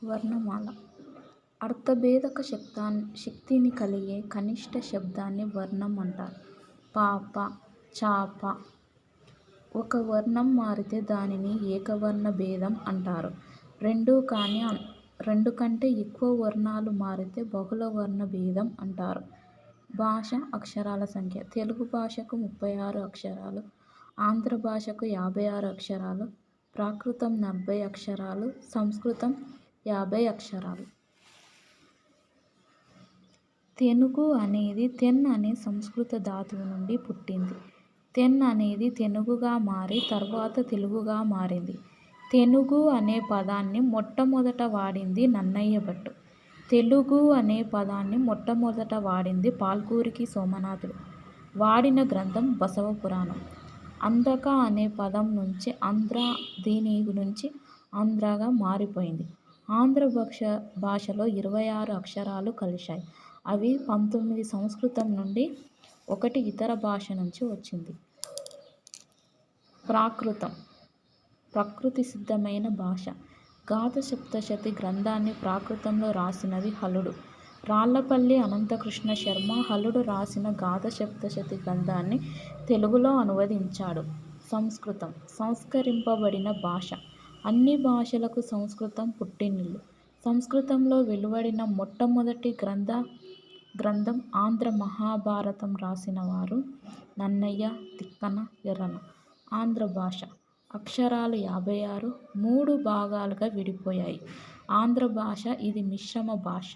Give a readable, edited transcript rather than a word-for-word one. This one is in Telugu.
వర్ణమాల అర్థభేదక శక్తిని కలిగే కనిష్ట శబ్దాన్ని వర్ణం అంటారు. పాప, చాప. ఒక వర్ణం మారితే దానిని ఏకవర్ణ భేదం అంటారు. రెండు కంటే ఎక్కువ వర్ణాలు మారితే బహుళవర్ణ భేదం అంటారు. భాష అక్షరాల సంఖ్య. తెలుగు భాషకు 36 అక్షరాలు, ఆంధ్ర భాషకు 56 అక్షరాలు, ప్రాకృతం 40 అక్షరాలు, సంస్కృతం 50 అక్షరాలు. తెనుగు అనేది తెన్ అనే సంస్కృత ధాతువు నుండి పుట్టింది. తెన్ అనేది తెనుగుగా మారి తర్వాత తెలుగుగా మారింది. తెనుగు అనే పదాన్ని మొట్టమొదట వాడింది నన్నయ్య భట్టు. తెలుగు అనే పదాన్ని మొట్టమొదట వాడింది పాల్కురికి సోమనాథుడు. వాడిన గ్రంథం బసవ పురాణం. అందక అనే పదం నుంచి ఆంధ్ర, దీని నుంచి ఆంధ్రగా మారిపోయింది. ఆంధ్ర భాషలో 26 అక్షరాలు కలిశాయి. అవి 19 సంస్కృతం నుండి, 1 ఇతర భాష నుంచి వచ్చింది. ప్రాకృతం ప్రకృతి సిద్ధమైన భాష. గాథ సప్తశతి గ్రంథాన్ని ప్రాకృతంలో రాసినది హలుడు. రాళ్లపల్లి అనంతకృష్ణ శర్మ హలుడు రాసిన గాథ సప్తశతి గ్రంథాన్ని తెలుగులో అనువదించాడు. సంస్కృతం సంస్కరింపబడిన భాష. అన్ని భాషలకు సంస్కృతం పుట్టినిల్లు. సంస్కృతంలో వెలువడిన మొట్టమొదటి గ్రంథం ఆంధ్ర మహాభారతం. రాసినవారు నన్నయ్య, తిక్కన, ఎర్రన. ఆంధ్ర భాష. అక్షరాలు 56, 3 భాగాలుగా విడిపోయాయి. ఆంధ్ర భాష ఇది మిశ్రమ భాష.